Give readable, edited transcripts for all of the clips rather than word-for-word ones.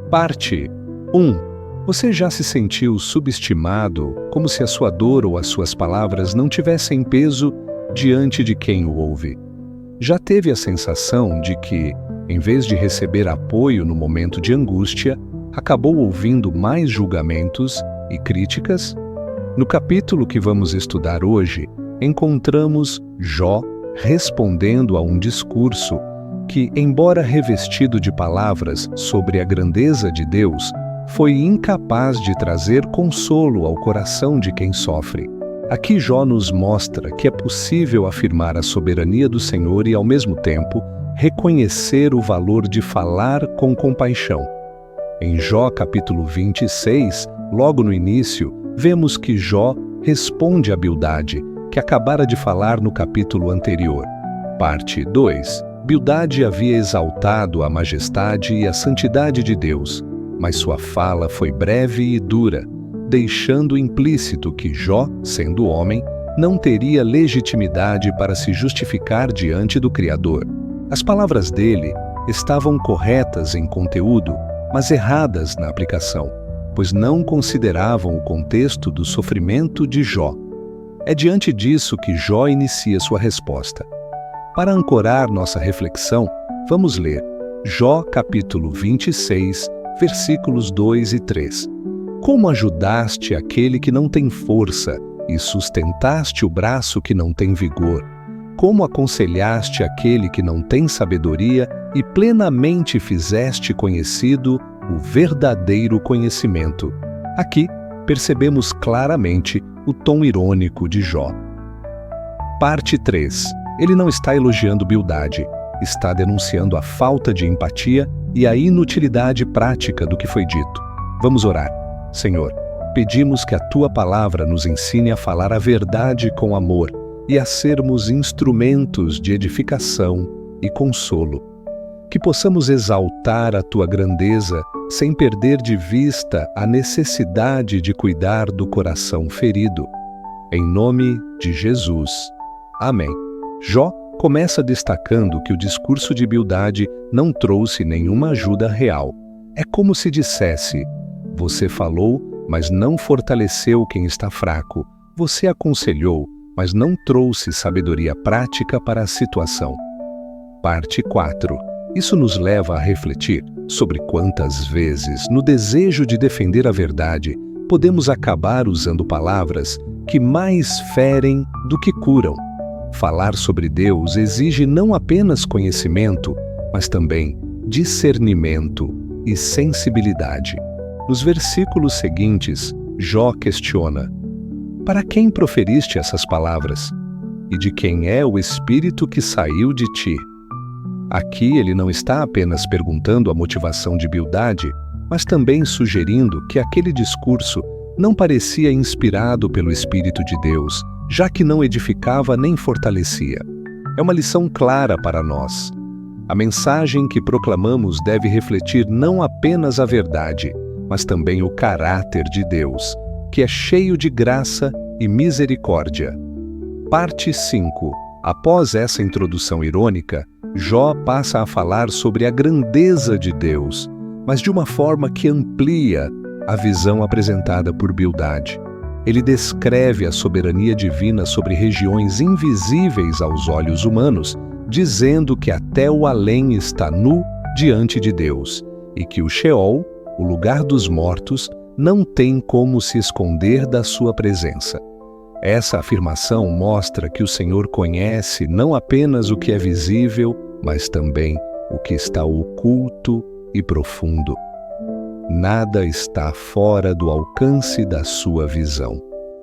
Parte 1. Você já se sentiu subestimado, como se a sua dor ou as suas palavras não tivessem peso diante de quem o ouve? Já teve a sensação de que, em vez de receber apoio no momento de angústia, acabou ouvindo mais julgamentos e críticas? No capítulo que vamos estudar hoje, encontramos Jó respondendo a um discurso que, embora revestido de palavras sobre a grandeza de Deus, foi incapaz de trazer consolo ao coração de quem sofre. Aqui Jó nos mostra que é possível afirmar a soberania do Senhor e, ao mesmo tempo, reconhecer o valor de falar com compaixão. Em Jó capítulo 26, logo no início, vemos que Jó responde a Bildade, que acabara de falar no capítulo anterior. Parte 2. Bildade havia exaltado a majestade e a santidade de Deus, mas sua fala foi breve e dura, deixando implícito que Jó, sendo homem, não teria legitimidade para se justificar diante do Criador. As palavras dele estavam corretas em conteúdo, mas erradas na aplicação, pois não consideravam o contexto do sofrimento de Jó. É diante disso que Jó inicia sua resposta. Para ancorar nossa reflexão, vamos ler Jó capítulo 26, versículos 2 e 3. Como ajudaste aquele que não tem força e sustentaste o braço que não tem vigor? Como aconselhaste aquele que não tem sabedoria e plenamente fizeste conhecido o verdadeiro conhecimento? Aqui percebemos claramente o tom irônico de Jó. Parte 3. Ele não está elogiando Bildade, está denunciando a falta de empatia e a inutilidade prática do que foi dito. Vamos orar. Senhor, pedimos que a Tua palavra nos ensine a falar a verdade com amor e a sermos instrumentos de edificação e consolo. Que possamos exaltar a Tua grandeza sem perder de vista a necessidade de cuidar do coração ferido. Em nome de Jesus. Amém. Jó começa destacando que o discurso de Bildade não trouxe nenhuma ajuda real. É como se dissesse: você falou, mas não fortaleceu quem está fraco. Você aconselhou, mas não trouxe sabedoria prática para a situação. Parte 4. Isso nos leva a refletir sobre quantas vezes, no desejo de defender a verdade, podemos acabar usando palavras que mais ferem do que curam. Falar sobre Deus exige não apenas conhecimento, mas também discernimento e sensibilidade. Nos versículos seguintes, Jó questiona: para quem proferiste essas palavras? E de quem é o espírito que saiu de ti? Aqui ele não está apenas perguntando a motivação de Bildade, mas também sugerindo que aquele discurso não parecia inspirado pelo Espírito de Deus, já que não edificava nem fortalecia. É uma lição clara para nós. A mensagem que proclamamos deve refletir não apenas a verdade, mas também o caráter de Deus, que é cheio de graça e misericórdia. Parte 5. Após essa introdução irônica, Jó passa a falar sobre a grandeza de Deus, mas de uma forma que amplia a visão apresentada por Bildade. Ele descreve a soberania divina sobre regiões invisíveis aos olhos humanos, dizendo que até o além está nu diante de Deus, e que o Sheol, o lugar dos mortos, não tem como se esconder da sua presença. Essa afirmação mostra que o Senhor conhece não apenas o que é visível, mas também o que está oculto e profundo. Nada está fora do alcance da sua visão.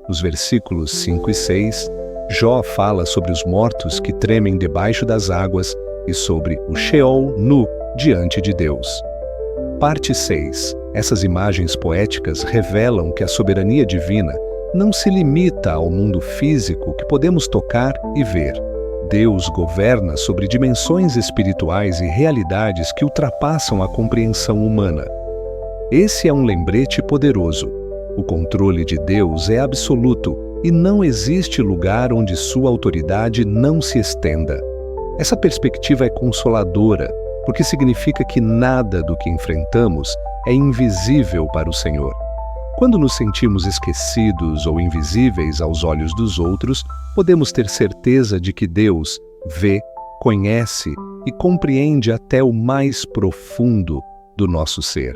Nos versículos 5 e 6, Jó fala sobre os mortos que tremem debaixo das águas e sobre o Sheol nu diante de Deus. Parte 6. Essas imagens poéticas revelam que a soberania divina não se limita ao mundo físico que podemos tocar e ver. Deus governa sobre dimensões espirituais e realidades que ultrapassam a compreensão humana. Esse é um lembrete poderoso. O controle de Deus é absoluto e não existe lugar onde sua autoridade não se estenda. Essa perspectiva é consoladora, porque significa que nada do que enfrentamos é invisível para o Senhor. Quando nos sentimos esquecidos ou invisíveis aos olhos dos outros, podemos ter certeza de que Deus vê, conhece e compreende até o mais profundo do nosso ser.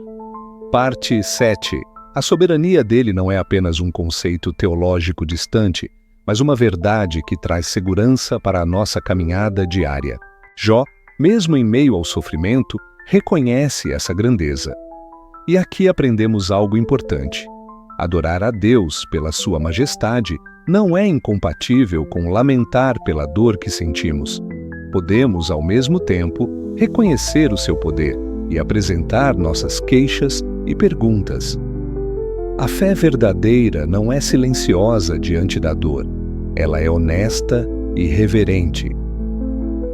Parte 7. A soberania dele não é apenas um conceito teológico distante, mas uma verdade que traz segurança para a nossa caminhada diária. Jó, mesmo em meio ao sofrimento, reconhece essa grandeza. E aqui aprendemos algo importante. Adorar a Deus pela sua majestade não é incompatível com lamentar pela dor que sentimos. Podemos, ao mesmo tempo, reconhecer o seu poder e apresentar nossas queixas e perguntas. A fé verdadeira não é silenciosa diante da dor. Ela é honesta e reverente.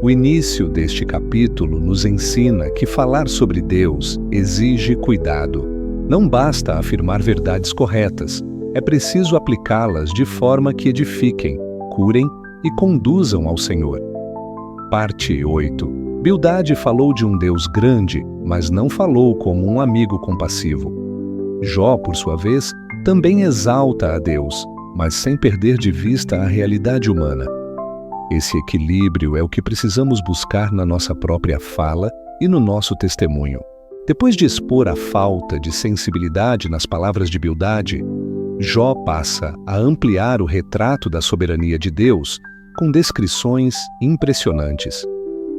O início deste capítulo nos ensina que falar sobre Deus exige cuidado. Não basta afirmar verdades corretas, é preciso aplicá-las de forma que edifiquem, curem e conduzam ao Senhor. Parte 8. Bildade falou de um Deus grande, mas não falou como um amigo compassivo. Jó, por sua vez, também exalta a Deus, mas sem perder de vista a realidade humana. Esse equilíbrio é o que precisamos buscar na nossa própria fala e no nosso testemunho. Depois de expor a falta de sensibilidade nas palavras de Bildade, Jó passa a ampliar o retrato da soberania de Deus com descrições impressionantes.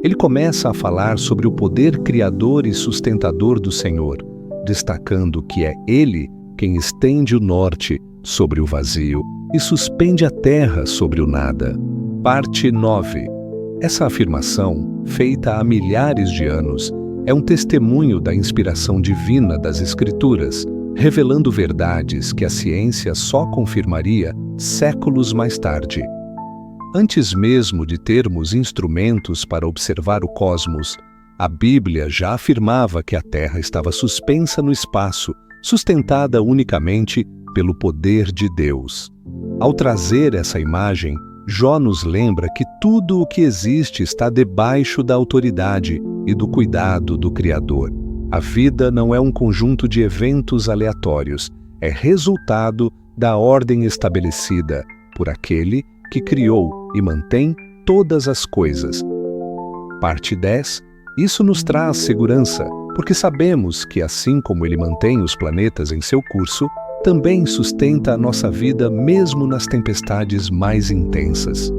Ele começa a falar sobre o poder criador e sustentador do Senhor, destacando que é Ele quem estende o norte sobre o vazio e suspende a terra sobre o nada. Parte 9. Essa afirmação, feita há milhares de anos, é um testemunho da inspiração divina das Escrituras, revelando verdades que a ciência só confirmaria séculos mais tarde. Antes mesmo de termos instrumentos para observar o cosmos, a Bíblia já afirmava que a Terra estava suspensa no espaço, sustentada unicamente pelo poder de Deus. Ao trazer essa imagem, Jó nos lembra que tudo o que existe está debaixo da autoridade e do cuidado do Criador. A vida não é um conjunto de eventos aleatórios, é resultado da ordem estabelecida por aquele que criou e mantém todas as coisas. Parte 10. Isso nos traz segurança, porque sabemos que, assim como ele mantém os planetas em seu curso, também sustenta a nossa vida mesmo nas tempestades mais intensas.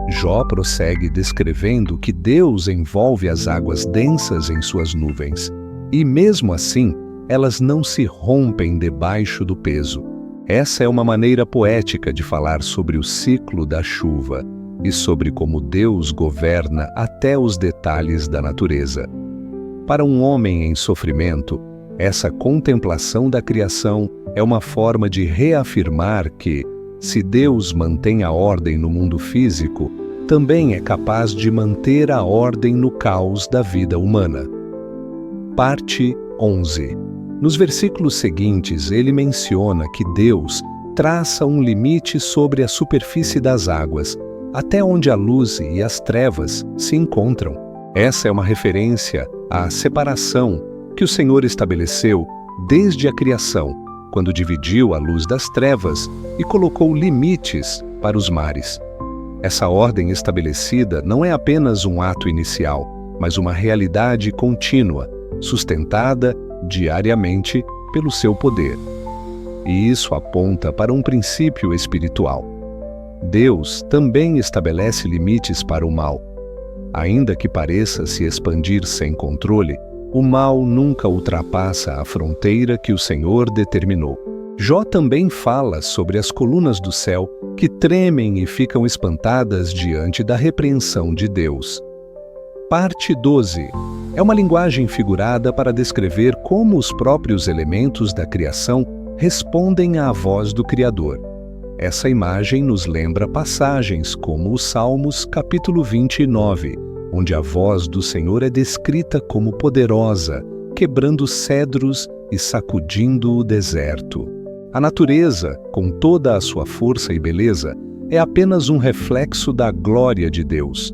Jó prossegue descrevendo que Deus envolve as águas densas em suas nuvens, e mesmo assim, elas não se rompem debaixo do peso. Essa é uma maneira poética de falar sobre o ciclo da chuva e sobre como Deus governa até os detalhes da natureza. Para um homem em sofrimento, essa contemplação da criação é uma forma de reafirmar que, se Deus mantém a ordem no mundo físico, também é capaz de manter a ordem no caos da vida humana. Parte 11. Nos versículos seguintes, ele menciona que Deus traça um limite sobre a superfície das águas, até onde a luz e as trevas se encontram. Essa é uma referência à separação que o Senhor estabeleceu desde a criação, quando dividiu a luz das trevas e colocou limites para os mares. Essa ordem estabelecida não é apenas um ato inicial, mas uma realidade contínua, sustentada diariamente pelo seu poder. E isso aponta para um princípio espiritual. Deus também estabelece limites para o mal. Ainda que pareça se expandir sem controle, o mal nunca ultrapassa a fronteira que o Senhor determinou. Jó também fala sobre as colunas do céu que tremem e ficam espantadas diante da repreensão de Deus. Parte 12. É uma linguagem figurada para descrever como os próprios elementos da criação respondem à voz do Criador. Essa imagem nos lembra passagens como os Salmos, capítulo 29, onde a voz do Senhor é descrita como poderosa, quebrando cedros e sacudindo o deserto. A natureza, com toda a sua força e beleza, é apenas um reflexo da glória de Deus.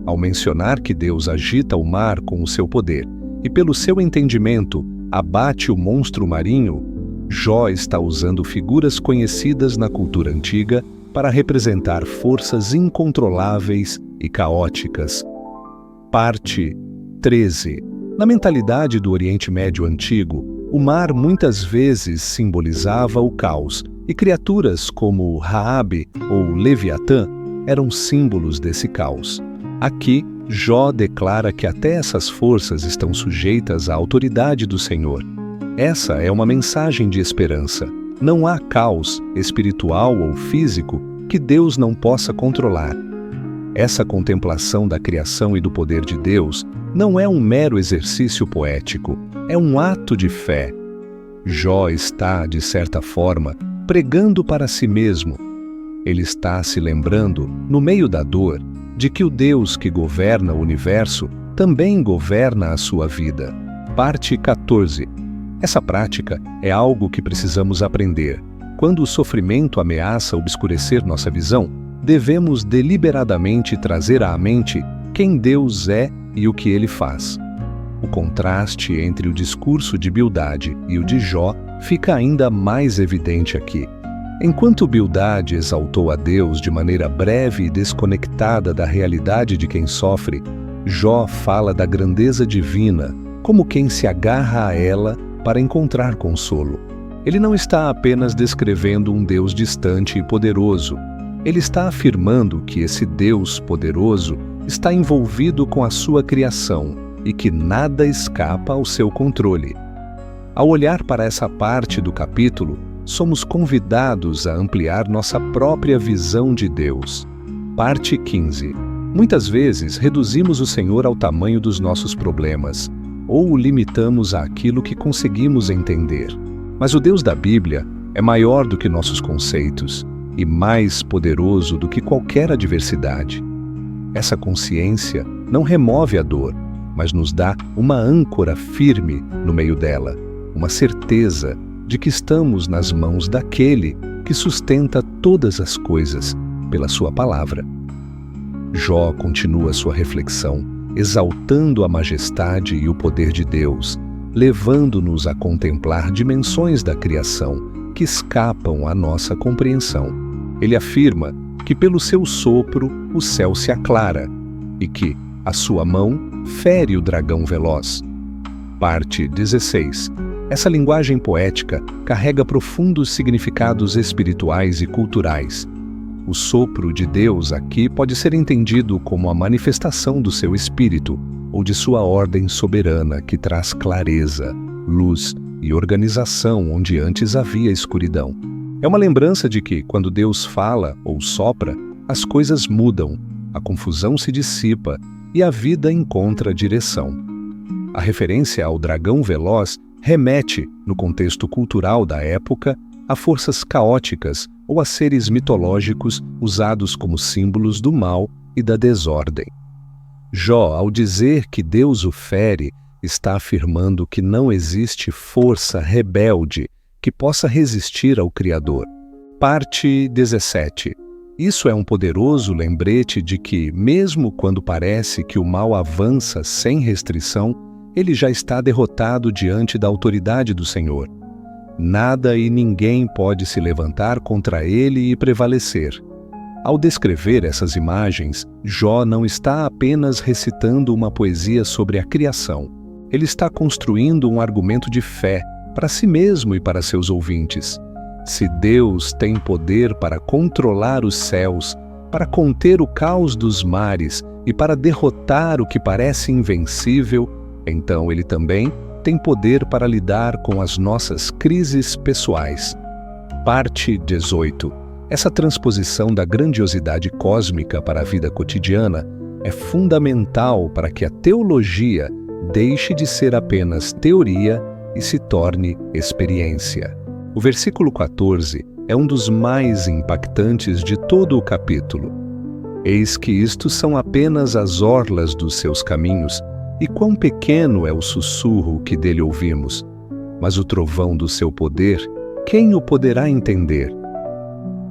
Ao mencionar que Deus agita o mar com o seu poder e, pelo seu entendimento, abate o monstro marinho, Jó está usando figuras conhecidas na cultura antiga para representar forças incontroláveis e caóticas. Parte 13. Na mentalidade do Oriente Médio antigo, o mar muitas vezes simbolizava o caos, e criaturas como Raabe ou Leviatã eram símbolos desse caos. Aqui, Jó declara que até essas forças estão sujeitas à autoridade do Senhor. Essa é uma mensagem de esperança. Não há caos, espiritual ou físico, que Deus não possa controlar. Essa contemplação da criação e do poder de Deus não é um mero exercício poético, é um ato de fé. Jó está, de certa forma, pregando para si mesmo. Ele está se lembrando, no meio da dor, de que o Deus que governa o universo também governa a sua vida. Parte 14. Essa prática é algo que precisamos aprender. Quando o sofrimento ameaça obscurecer nossa visão, devemos deliberadamente trazer à mente quem Deus é e o que Ele faz. O contraste entre o discurso de Bildade e o de Jó fica ainda mais evidente aqui. Enquanto Bildade exaltou a Deus de maneira breve e desconectada da realidade de quem sofre, Jó fala da grandeza divina, como quem se agarra a ela para encontrar consolo. Ele não está apenas descrevendo um Deus distante e poderoso. Ele está afirmando que esse Deus poderoso está envolvido com a sua criação e que nada escapa ao seu controle. Ao olhar para essa parte do capítulo, somos convidados a ampliar nossa própria visão de Deus. Parte 15. Muitas vezes reduzimos o Senhor ao tamanho dos nossos problemas, ou o limitamos àquilo que conseguimos entender. Mas o Deus da Bíblia é maior do que nossos conceitos e mais poderoso do que qualquer adversidade. Essa consciência não remove a dor, mas nos dá uma âncora firme no meio dela, uma certeza de que estamos nas mãos daquele que sustenta todas as coisas pela sua palavra. Jó continua sua reflexão, exaltando a majestade e o poder de Deus, levando-nos a contemplar dimensões da criação que escapam à nossa compreensão. Ele afirma que pelo seu sopro o céu se aclara e que a sua mão fere o dragão veloz. Parte 16. Essa linguagem poética carrega profundos significados espirituais e culturais. O sopro de Deus aqui pode ser entendido como a manifestação do seu espírito ou de sua ordem soberana que traz clareza, luz e organização onde antes havia escuridão. É uma lembrança de que, quando Deus fala ou sopra, as coisas mudam, a confusão se dissipa e a vida encontra direção. A referência ao dragão veloz remete, no contexto cultural da época, a forças caóticas ou a seres mitológicos usados como símbolos do mal e da desordem. Jó, ao dizer que Deus o fere, está afirmando que não existe força rebelde que possa resistir ao Criador. Parte 17. Isso é um poderoso lembrete de que, mesmo quando parece que o mal avança sem restrição, ele já está derrotado diante da autoridade do Senhor. Nada e ninguém pode se levantar contra ele e prevalecer. Ao descrever essas imagens, Jó não está apenas recitando uma poesia sobre a criação. Ele está construindo um argumento de fé para si mesmo e para seus ouvintes. Se Deus tem poder para controlar os céus, para conter o caos dos mares e para derrotar o que parece invencível, então Ele também tem poder para lidar com as nossas crises pessoais. Parte 18. Essa transposição da grandiosidade cósmica para a vida cotidiana é fundamental para que a teologia deixe de ser apenas teoria e se torne experiência. O versículo 14 é um dos mais impactantes de todo o capítulo. Eis que isto são apenas as orlas dos seus caminhos, e quão pequeno é o sussurro que dele ouvimos. Mas o trovão do seu poder, quem o poderá entender?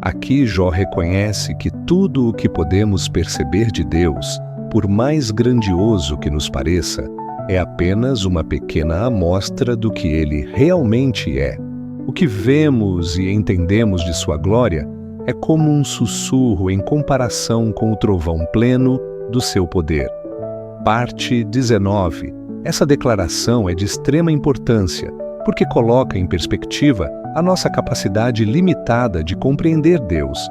Aqui Jó reconhece que tudo o que podemos perceber de Deus, por mais grandioso que nos pareça, é apenas uma pequena amostra do que ele realmente é. O que vemos e entendemos de sua glória é como um sussurro em comparação com o trovão pleno do seu poder. Parte 19. Essa declaração é de extrema importância, porque coloca em perspectiva a nossa capacidade limitada de compreender Deus.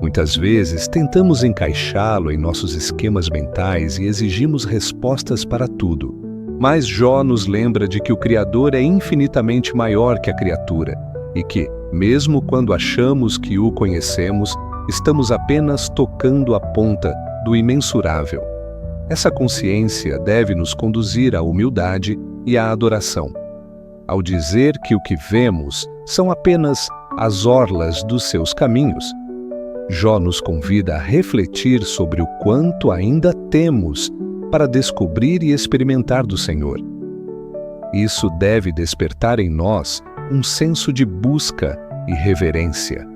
Muitas vezes tentamos encaixá-lo em nossos esquemas mentais e exigimos respostas para tudo. Mas Jó nos lembra de que o Criador é infinitamente maior que a criatura e que, mesmo quando achamos que o conhecemos, estamos apenas tocando a ponta do imensurável. Essa consciência deve nos conduzir à humildade e à adoração. Ao dizer que o que vemos são apenas as orlas dos seus caminhos, Jó nos convida a refletir sobre o quanto ainda temos para descobrir e experimentar do Senhor. Isso deve despertar em nós um senso de busca e reverência.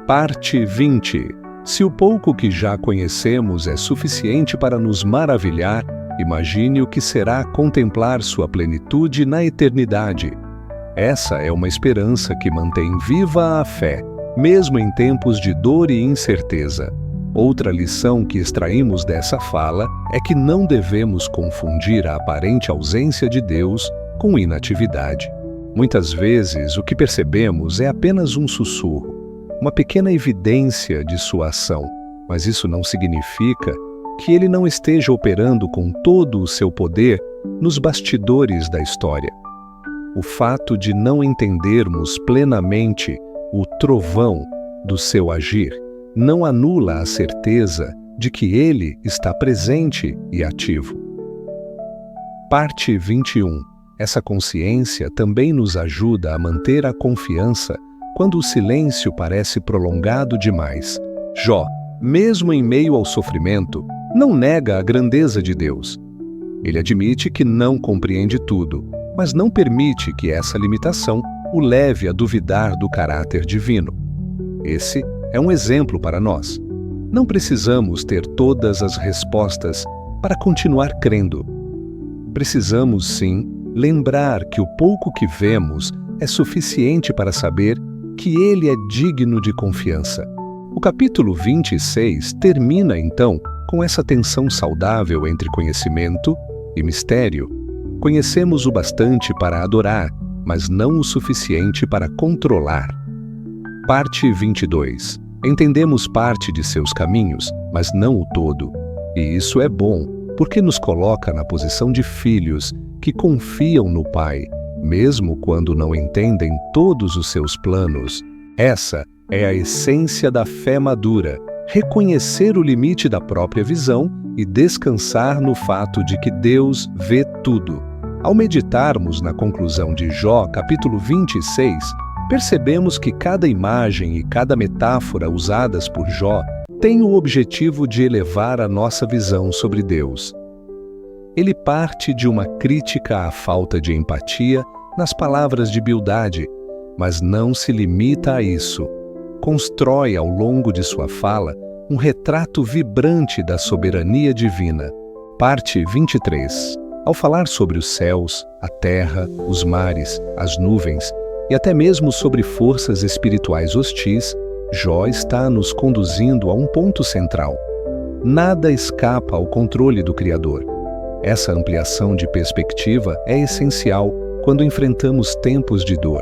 Parte 20. Se o pouco que já conhecemos é suficiente para nos maravilhar, imagine o que será contemplar sua plenitude na eternidade. Essa é uma esperança que mantém viva a fé, mesmo em tempos de dor e incerteza. Outra lição que extraímos dessa fala é que não devemos confundir a aparente ausência de Deus com inatividade. Muitas vezes, o que percebemos é apenas um sussurro, uma pequena evidência de sua ação, mas isso não significa que ele não esteja operando com todo o seu poder nos bastidores da história. O fato de não entendermos plenamente o trovão do seu agir não anula a certeza de que ele está presente e ativo. Parte 21. Essa consciência também nos ajuda a manter a confiança quando o silêncio parece prolongado demais. Jó, mesmo em meio ao sofrimento, não nega a grandeza de Deus. Ele admite que não compreende tudo, mas não permite que essa limitação o leve a duvidar do caráter divino. Esse é um exemplo para nós. Não precisamos ter todas as respostas para continuar crendo. Precisamos, sim, lembrar que o pouco que vemos é suficiente para saber que ele é digno de confiança. O capítulo 26 termina, então, com essa tensão saudável entre conhecimento e mistério. Conhecemos o bastante para adorar, mas não o suficiente para controlar. Parte 22. Entendemos parte de seus caminhos, mas não o todo. E isso é bom, porque nos coloca na posição de filhos que confiam no Pai, mesmo quando não entendem todos os seus planos. Essa é a essência da fé madura, reconhecer o limite da própria visão e descansar no fato de que Deus vê tudo. Ao meditarmos na conclusão de Jó, capítulo 26, percebemos que cada imagem e cada metáfora usadas por Jó tem o objetivo de elevar a nossa visão sobre Deus. Ele parte de uma crítica à falta de empatia nas palavras de Bildade, mas não se limita a isso. Constrói ao longo de sua fala um retrato vibrante da soberania divina. Parte 23. Ao falar sobre os céus, a terra, os mares, as nuvens e até mesmo sobre forças espirituais hostis, Jó está nos conduzindo a um ponto central. Nada escapa ao controle do Criador. Essa ampliação de perspectiva é essencial quando enfrentamos tempos de dor.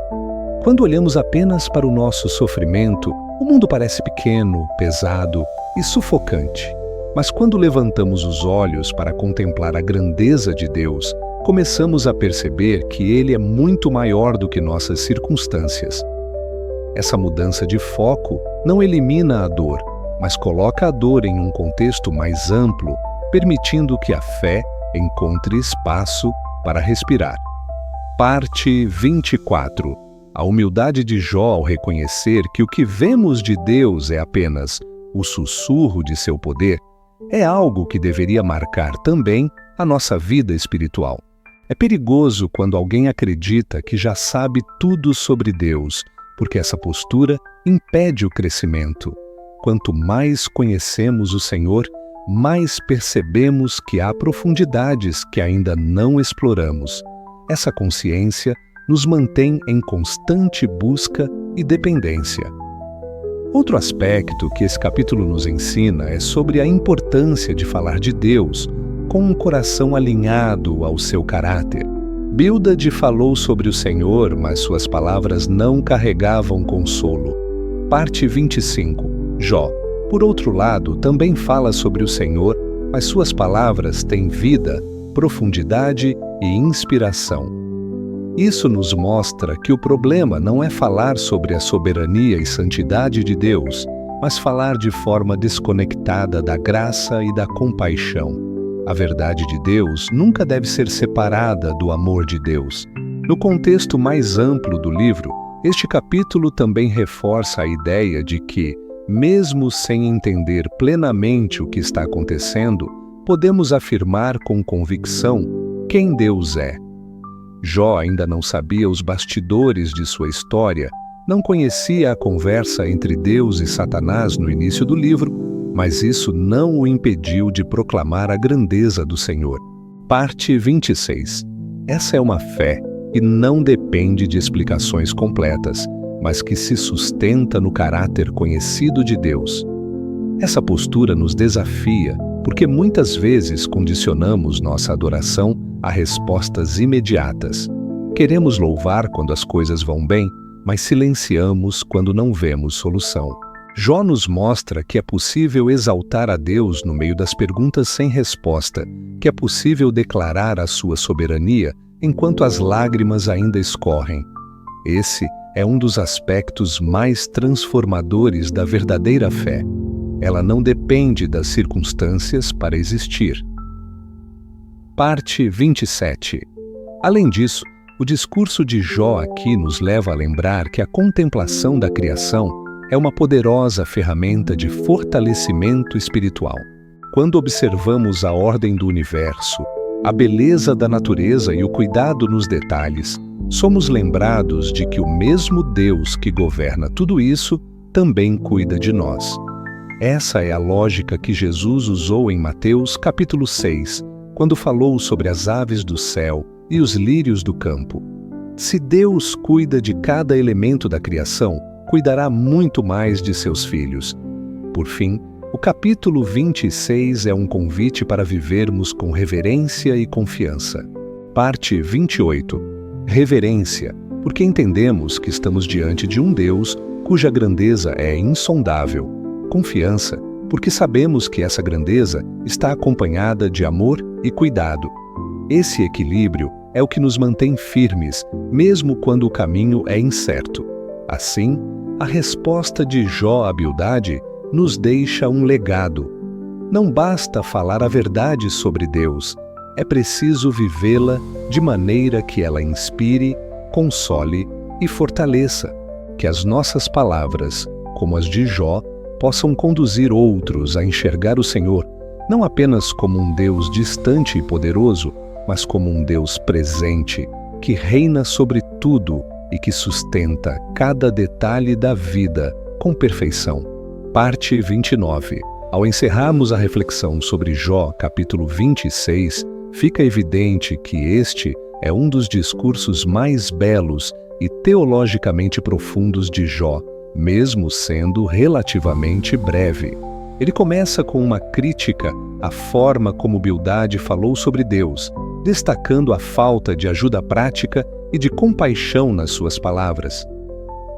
Quando olhamos apenas para o nosso sofrimento, o mundo parece pequeno, pesado e sufocante. Mas quando levantamos os olhos para contemplar a grandeza de Deus, começamos a perceber que Ele é muito maior do que nossas circunstâncias. Essa mudança de foco não elimina a dor, mas coloca a dor em um contexto mais amplo, permitindo que a fé encontre espaço para respirar. Parte 24. A humildade de Jó ao reconhecer que o que vemos de Deus é apenas o sussurro de seu poder é algo que deveria marcar também a nossa vida espiritual. É perigoso quando alguém acredita que já sabe tudo sobre Deus, porque essa postura impede o crescimento. Quanto mais conhecemos o Senhor, mais percebemos que há profundidades que ainda não exploramos. Essa consciência nos mantém em constante busca e dependência. Outro aspecto que esse capítulo nos ensina é sobre a importância de falar de Deus com um coração alinhado ao seu caráter. Bildad falou sobre o Senhor, mas suas palavras não carregavam consolo. Parte 25. Jó, por outro lado, também fala sobre o Senhor, mas suas palavras têm vida, profundidade e inspiração. Isso nos mostra que o problema não é falar sobre a soberania e santidade de Deus, mas falar de forma desconectada da graça e da compaixão. A verdade de Deus nunca deve ser separada do amor de Deus. No contexto mais amplo do livro, este capítulo também reforça a ideia de que, mesmo sem entender plenamente o que está acontecendo, podemos afirmar com convicção quem Deus é. Jó ainda não sabia os bastidores de sua história, não conhecia a conversa entre Deus e Satanás no início do livro, mas isso não o impediu de proclamar a grandeza do Senhor. Parte 26. Essa é uma fé que não depende de explicações completas, mas que se sustenta no caráter conhecido de Deus. Essa postura nos desafia, porque muitas vezes condicionamos nossa adoração a respostas imediatas. Queremos louvar quando as coisas vão bem, mas silenciamos quando não vemos solução. Jó nos mostra que é possível exaltar a Deus no meio das perguntas sem resposta, que é possível declarar a sua soberania enquanto as lágrimas ainda escorrem. Esse é um dos aspectos mais transformadores da verdadeira fé. Ela não depende das circunstâncias para existir. Parte 27. Além disso, o discurso de Jó aqui nos leva a lembrar que a contemplação da criação é uma poderosa ferramenta de fortalecimento espiritual. Quando observamos a ordem do universo, a beleza da natureza e o cuidado nos detalhes, somos lembrados de que o mesmo Deus que governa tudo isso também cuida de nós. Essa é a lógica que Jesus usou em Mateus capítulo 6, quando falou sobre as aves do céu e os lírios do campo. Se Deus cuida de cada elemento da criação, cuidará muito mais de seus filhos. Por fim, o capítulo 26 é um convite para vivermos com reverência e confiança. Parte 28. Reverência, porque entendemos que estamos diante de um Deus cuja grandeza é insondável. Confiança, porque sabemos que essa grandeza está acompanhada de amor e cuidado. Esse equilíbrio é o que nos mantém firmes, mesmo quando o caminho é incerto. Assim, a resposta de Jó a Bildad nos deixa um legado. Não basta falar a verdade sobre Deus, é preciso vivê-la de maneira que ela inspire, console e fortaleça. Que as nossas palavras, como as de Jó, possam conduzir outros a enxergar o Senhor, não apenas como um Deus distante e poderoso, mas como um Deus presente, que reina sobre tudo e que sustenta cada detalhe da vida com perfeição. Parte 29. Ao encerrarmos a reflexão sobre Jó, capítulo 26, fica evidente que este é um dos discursos mais belos e teologicamente profundos de Jó, mesmo sendo relativamente breve. Ele começa com uma crítica à forma como Bildad falou sobre Deus, destacando a falta de ajuda prática e de compaixão nas suas palavras.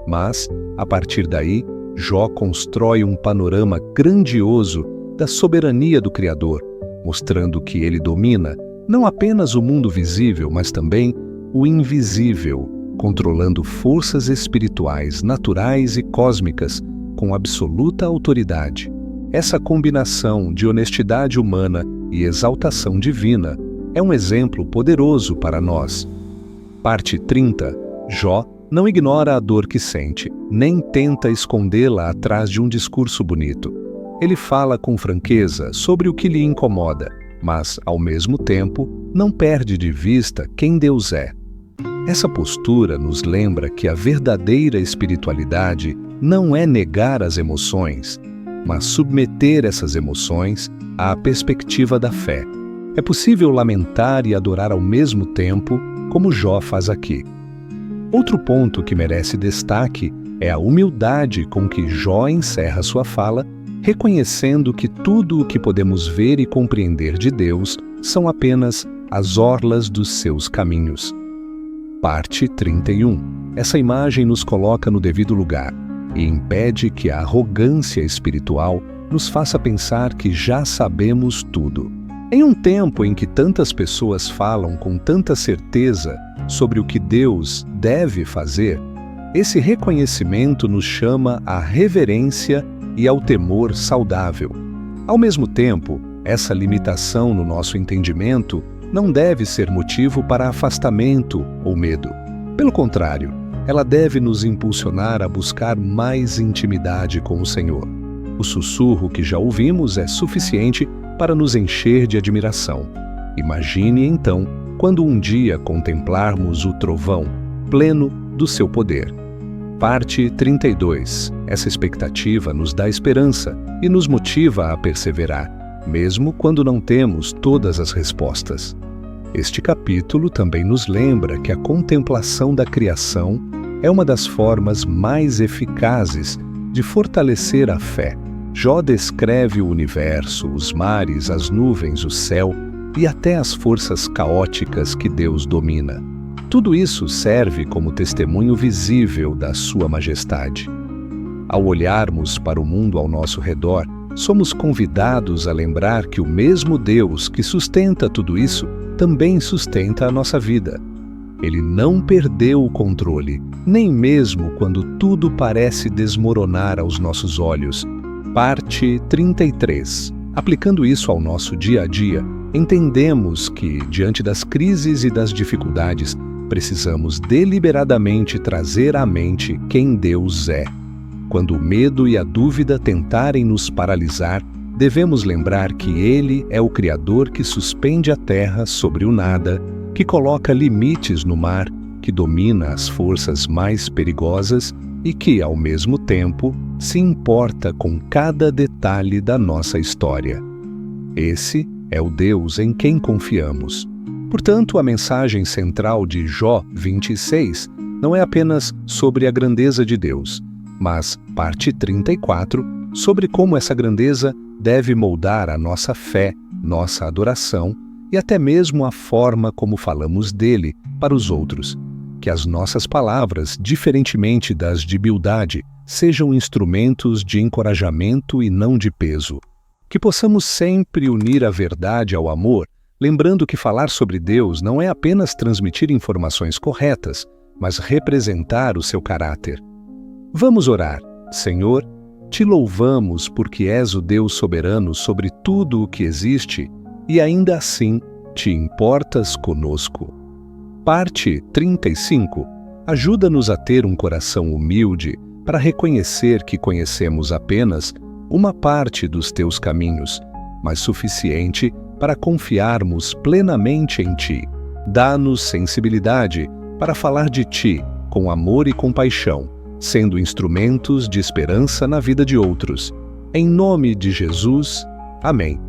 Mas, a partir daí, Jó constrói um panorama grandioso da soberania do Criador, mostrando que ele domina não apenas o mundo visível, mas também o invisível, controlando forças espirituais, naturais e cósmicas com absoluta autoridade. Essa combinação de honestidade humana e exaltação divina é um exemplo poderoso para nós. Parte 30. Jó não ignora a dor que sente, nem tenta escondê-la atrás de um discurso bonito. Ele fala com franqueza sobre o que lhe incomoda, mas, ao mesmo tempo, não perde de vista quem Deus é. Essa postura nos lembra que a verdadeira espiritualidade não é negar as emoções, mas submeter essas emoções à perspectiva da fé. É possível lamentar e adorar ao mesmo tempo, como Jó faz aqui. Outro ponto que merece destaque é a humildade com que Jó encerra sua fala, reconhecendo que tudo o que podemos ver e compreender de Deus são apenas as orlas dos seus caminhos. Parte 31. Essa imagem nos coloca no devido lugar e impede que a arrogância espiritual nos faça pensar que já sabemos tudo. Em um tempo em que tantas pessoas falam com tanta certeza sobre o que Deus deve fazer, esse reconhecimento nos chama à reverência e ao temor saudável. Ao mesmo tempo, essa limitação no nosso entendimento não deve ser motivo para afastamento ou medo. Pelo contrário, ela deve nos impulsionar a buscar mais intimidade com o Senhor. O sussurro que já ouvimos é suficiente para nos encher de admiração. Imagine, então, quando um dia contemplarmos o trovão pleno do seu poder. Parte 32. Essa expectativa nos dá esperança e nos motiva a perseverar, mesmo quando não temos todas as respostas. Este capítulo também nos lembra que a contemplação da criação é uma das formas mais eficazes de fortalecer a fé. Jó descreve o universo, os mares, as nuvens, o céu e até as forças caóticas que Deus domina. Tudo isso serve como testemunho visível da sua majestade. Ao olharmos para o mundo ao nosso redor, somos convidados a lembrar que o mesmo Deus que sustenta tudo isso também sustenta a nossa vida. Ele não perdeu o controle, nem mesmo quando tudo parece desmoronar aos nossos olhos. Parte 33. Aplicando isso ao nosso dia a dia, entendemos que, diante das crises e das dificuldades, precisamos deliberadamente trazer à mente quem Deus é. Quando o medo e a dúvida tentarem nos paralisar, devemos lembrar que Ele é o Criador que suspende a terra sobre o nada, que coloca limites no mar, que domina as forças mais perigosas e que, ao mesmo tempo, se importa com cada detalhe da nossa história. Esse é o Deus em quem confiamos. Portanto, a mensagem central de Jó 26 não é apenas sobre a grandeza de Deus, mas, parte 34, sobre como essa grandeza deve moldar a nossa fé, nossa adoração e até mesmo a forma como falamos dele para os outros. Que as nossas palavras, diferentemente das de Bildade, sejam instrumentos de encorajamento e não de peso. Que possamos sempre unir a verdade ao amor, lembrando que falar sobre Deus não é apenas transmitir informações corretas, mas representar o seu caráter. Vamos orar. Senhor, te louvamos porque és o Deus soberano sobre tudo o que existe e ainda assim te importas conosco. Parte 35. Ajuda-nos a ter um coração humilde para reconhecer que conhecemos apenas uma parte dos teus caminhos, mas suficiente para confiarmos plenamente em ti. Dá-nos sensibilidade para falar de ti com amor e compaixão, sendo instrumentos de esperança na vida de outros. Em nome de Jesus, amém.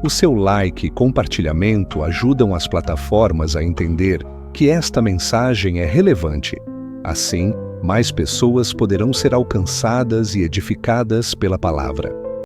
O seu like e compartilhamento ajudam as plataformas a entender que esta mensagem é relevante. Assim, mais pessoas poderão ser alcançadas e edificadas pela palavra.